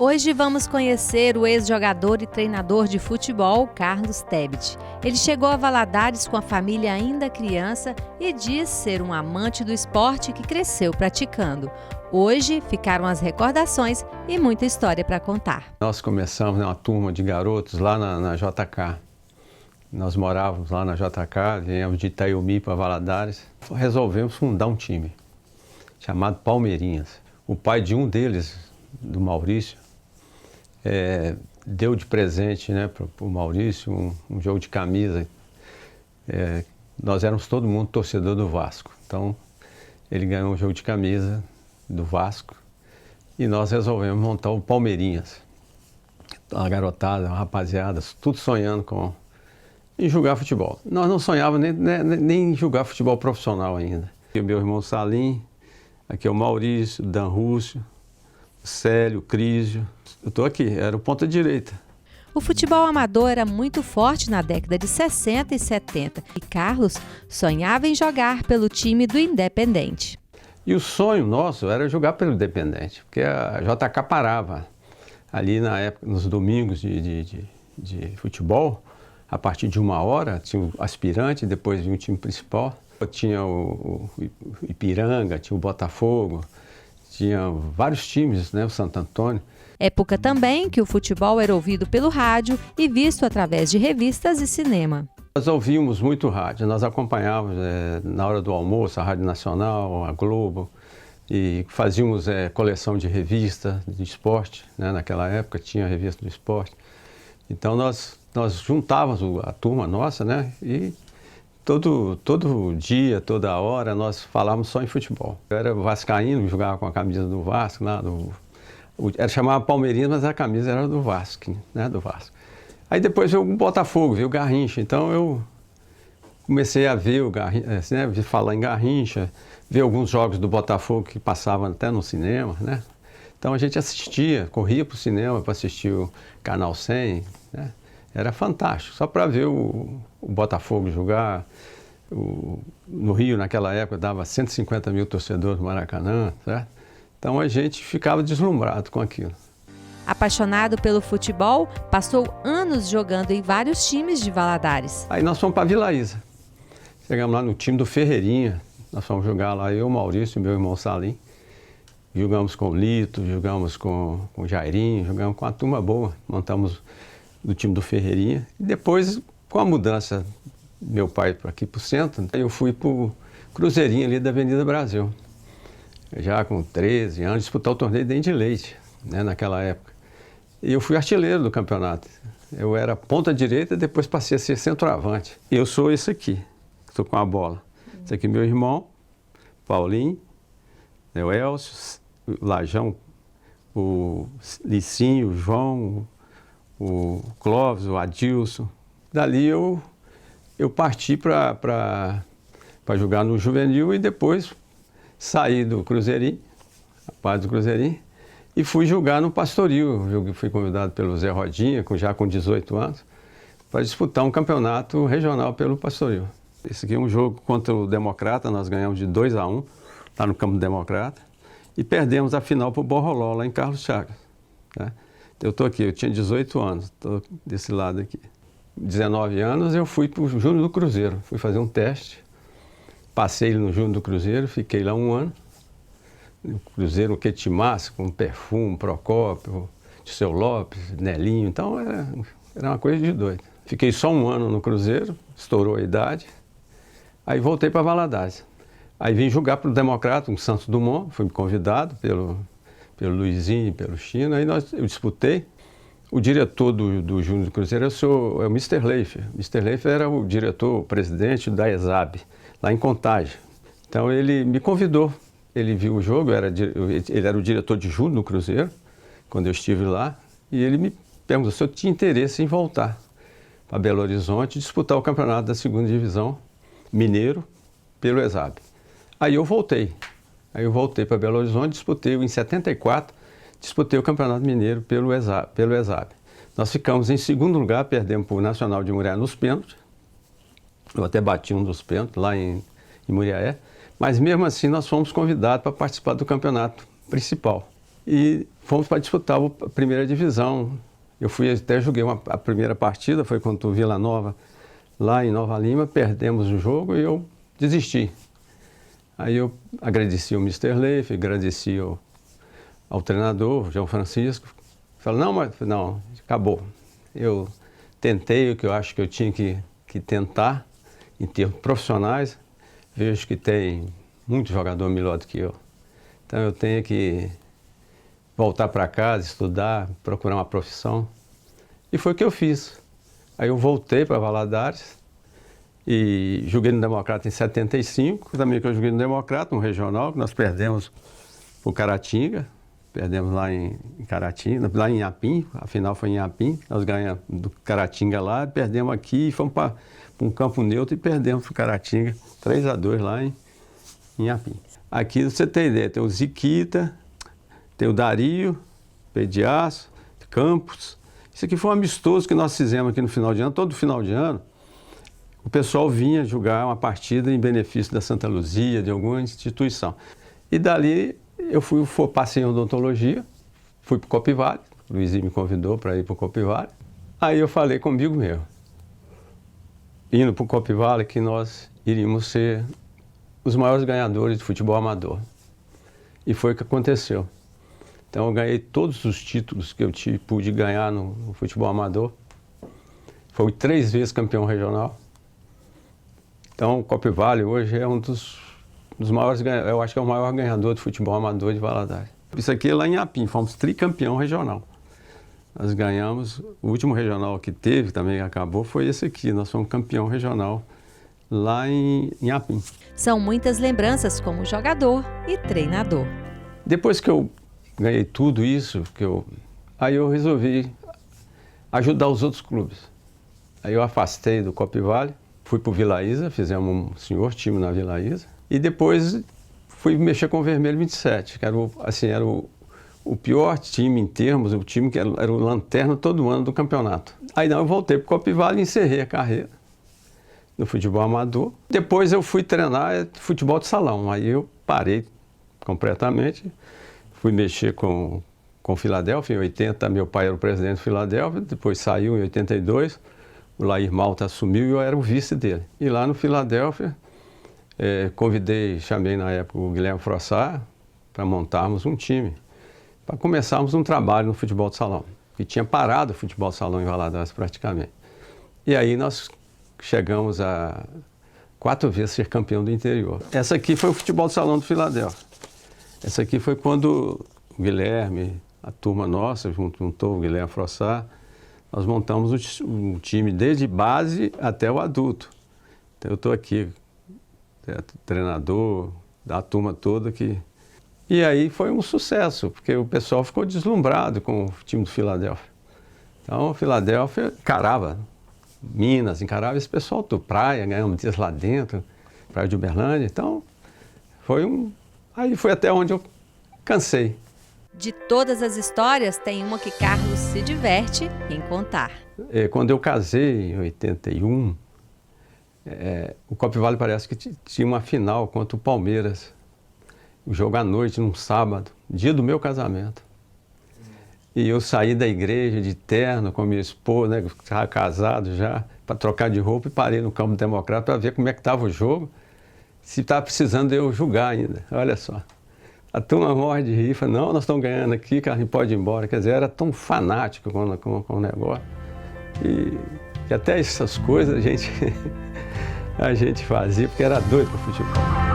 Hoje vamos conhecer o ex-jogador e treinador de futebol, Carlos Tebet. Ele chegou a Valadares com a família ainda criança e diz ser um amante do esporte que cresceu praticando. Hoje ficaram as recordações e muita história para contar. Nós começamos uma turma de garotos lá na JK. Nós morávamos lá na JK, viemos de Itaiumi para Valadares. Resolvemos fundar um time chamado Palmeirinhas. O pai de um deles, do Maurício, deu de presente, né, para o Maurício um jogo de camisa. Nós éramos todo mundo torcedor do Vasco. Então ele ganhou um jogo de camisa do Vasco e nós resolvemos montar o Palmeirinhas. A garotada, a rapaziada, tudo sonhando em jogar futebol. Nós não sonhávamos nem em jogar futebol profissional ainda. Aqui o meu irmão Salim, aqui é o Maurício, o Dan Rússio, o Célio, o Crísio. Eu estou aqui, era o ponta direita. O futebol amador era muito forte na década de 60 e 70 e Carlos sonhava em jogar pelo time do Independente. E o sonho nosso era jogar pelo Independente, porque a JK parava ali na época, nos domingos de futebol, a partir de 1h tinha o aspirante, depois vinha o time principal. Tinha o Ipiranga, tinha o Botafogo, tinha vários times, né, o Santo Antônio. Época também que o futebol era ouvido pelo rádio e visto através de revistas e cinema. Nós ouvíamos muito rádio, nós acompanhávamos na hora do almoço a Rádio Nacional, a Globo, e fazíamos coleção de revistas de esporte, né? Naquela época tinha a revista do esporte. Então nós juntávamos a turma nossa, né? E todo dia, toda hora, nós falávamos só em futebol. Eu era vascaíno, jogava com a camisa do Vasco, lá chamava Palmeirinhas, mas a camisa era do Vasco, né? Do Vasco. Aí depois veio o Botafogo, veio o Garrincha, então eu comecei a ver o Garrincha, né, falar em Garrincha, ver alguns jogos do Botafogo que passavam até no cinema, né? Então a gente assistia, corria para o cinema para assistir o Canal 100, né? Era fantástico, só para ver o Botafogo jogar. No Rio, naquela época, dava 150 mil torcedores no Maracanã, certo? Então a gente ficava deslumbrado com aquilo. Apaixonado pelo futebol, passou anos jogando em vários times de Valadares. Aí nós fomos para Vila Isa. Chegamos lá no time do Ferreirinha. Nós fomos jogar lá, eu, Maurício e meu irmão Salim. Jogamos com o Lito, jogamos com o Jairinho, jogamos com uma turma boa. Montamos do time do Ferreirinha. E depois, com a mudança do meu pai para aqui para o centro, eu fui para o Cruzeirinho ali da Avenida Brasil. Já com 13 anos, disputar o torneio Dente de Leite, né, naquela época. E eu fui artilheiro do campeonato. Eu era ponta direita, depois passei a ser centroavante. E eu sou esse aqui, estou com a bola. Esse aqui é meu irmão, Paulinho, o Elcio, o Lajão, o Licinho, o João, o Clóvis, o Adilson. Dali eu parti para jogar no Juvenil e depois saí do Cruzeirinho, a parte do Cruzeirinho, e fui jogar no Pastoril. Eu fui convidado pelo Zé Rodinha, já com 18 anos, para disputar um campeonato regional pelo Pastoril. Esse aqui é um jogo contra o Democrata, nós ganhamos de 2-1, lá no campo do Democrata, e perdemos a final para o Borroló, lá em Carlos Chagas, né? Eu estou aqui, eu tinha 18 anos, estou desse lado aqui. 19 anos eu fui para o Júnior do Cruzeiro, fui fazer um teste, passei no Júnior do Cruzeiro, fiquei lá 1 ano. O Cruzeiro, um Quetimaço, com Perfume, Procópio, Dirceu Lopes, Nelinho, então era uma coisa de doido. Fiquei só 1 ano no Cruzeiro, estourou a idade, aí voltei para Valadares. Aí vim jogar para o Democrata, um Santos Dumont, fui convidado pelo Luizinho e pelo Chino, aí eu disputei. O diretor do Júnior do Cruzeiro é o Mr. Leifer. Mr. Leifer era o diretor, o presidente da ESAB, lá em Contagem. Então ele me convidou. Ele viu o jogo, ele era o diretor de Júnior no Cruzeiro, quando eu estive lá, e ele me perguntou se eu tinha interesse em voltar para Belo Horizonte e disputar o campeonato da 2ª Divisão Mineiro pelo ESAB. Aí eu voltei. Para Belo Horizonte, disputei em 74, disputei o Campeonato Mineiro pelo ESAB. Nós ficamos em 2º lugar, perdemos para o Nacional de Muriaé nos pênaltis. Eu até bati um dos pênaltis lá em Muriaé. Mas mesmo assim nós fomos convidados para participar do campeonato principal. E fomos para disputar a primeira divisão. Eu até joguei a primeira partida, foi contra o Vila Nova, lá em Nova Lima, perdemos o jogo e eu desisti. Aí eu agradeci o Mr. Leif, agradeci ao treinador, o João Francisco. Falei, não, acabou. Eu tentei o que eu acho que eu tinha que tentar, em termos profissionais. Vejo que tem muito jogador melhor do que eu. Então eu tenho que voltar para casa, estudar, procurar uma profissão. E foi o que eu fiz. Aí eu voltei para Valadares e joguei no Democrata em 75. Também que eu joguei no Democrata, no regional, que nós perdemos para o Caratinga. Perdemos lá em Caratinga, lá em Inhapim, a final foi em Inhapim. Nós ganhamos do Caratinga lá, perdemos aqui e fomos para um campo neutro e perdemos para o Caratinga, 3-2 lá em Inhapim. Aqui você tem ideia, tem o Ziquita, tem o Dario, Pediaço, Campos. Isso aqui foi um amistoso que nós fizemos aqui no final de ano. Todo final de ano, o pessoal vinha jogar uma partida em benefício da Santa Luzia, de alguma instituição. E dali eu passei em odontologia, fui para o Copivale, o Luizinho me convidou para ir para o Copivale. Aí eu falei comigo mesmo, indo para o Copivale, que nós iríamos ser os maiores ganhadores de futebol amador. E foi o que aconteceu. Então eu ganhei todos os títulos que eu pude ganhar no futebol amador. Fui 3 vezes campeão regional. Então o Copivale hoje é um dos maiores, eu acho que é o maior ganhador de futebol amador de Valadares. Isso aqui é lá em Inhapim, fomos tricampeão regional. Nós ganhamos, o último regional que teve, também que acabou, foi esse aqui. Nós fomos campeão regional lá em Inhapim. São muitas lembranças como jogador e treinador. Depois que eu ganhei tudo isso, aí eu resolvi ajudar os outros clubes. Aí eu afastei do Copivale, fui para o Vila Isa, fizemos um senhor time na Vila Isa. E depois fui mexer com o Vermelho 27, que era o pior time em termos, o time que era o lanterna todo ano do campeonato. Aí eu voltei para o Copivale e encerrei a carreira no futebol amador. Depois eu fui treinar futebol de salão, aí eu parei completamente, fui mexer com o Filadélfia. Em 80, meu pai era o presidente do Filadélfia, depois saiu em 82, o Lair Malta assumiu e eu era o vice dele. E lá no Filadélfia, chamei na época o Guilherme Frossard para montarmos um time, para começarmos um trabalho no futebol de salão, que tinha parado o futebol de salão em Valadares praticamente. E aí nós chegamos a 4 vezes ser campeão do interior. Essa aqui foi o futebol de salão do Filadélfia. Essa aqui foi quando o Guilherme, a turma nossa, juntou o Guilherme Frossard, nós montamos um time desde base até o adulto. Então eu estou aqui, treinador da turma toda aqui. E aí foi um sucesso, porque o pessoal ficou deslumbrado com o time do Filadélfia. Então o Filadélfia encarava Minas, encarava esse pessoal do Praia, ganhamos dias lá dentro, Praia de Uberlândia. Então aí foi até onde eu cansei. De todas as histórias, tem uma que Carlos se diverte em contar. Quando eu casei em 81, o Copivale parece que tinha uma final contra o Palmeiras. O jogo à noite, num sábado, dia do meu casamento. E eu saí da igreja de terno com a minha esposa, né, estava casado já, para trocar de roupa, e parei no Campo Democrata para ver como é que estava o jogo, se estava precisando de eu julgar ainda. Olha só. A turma morre de rir, fala, não, nós estamos ganhando aqui, que a gente pode ir embora. Quer dizer, era tão fanático com o negócio. E até essas coisas a gente fazia, porque era doido com o futebol.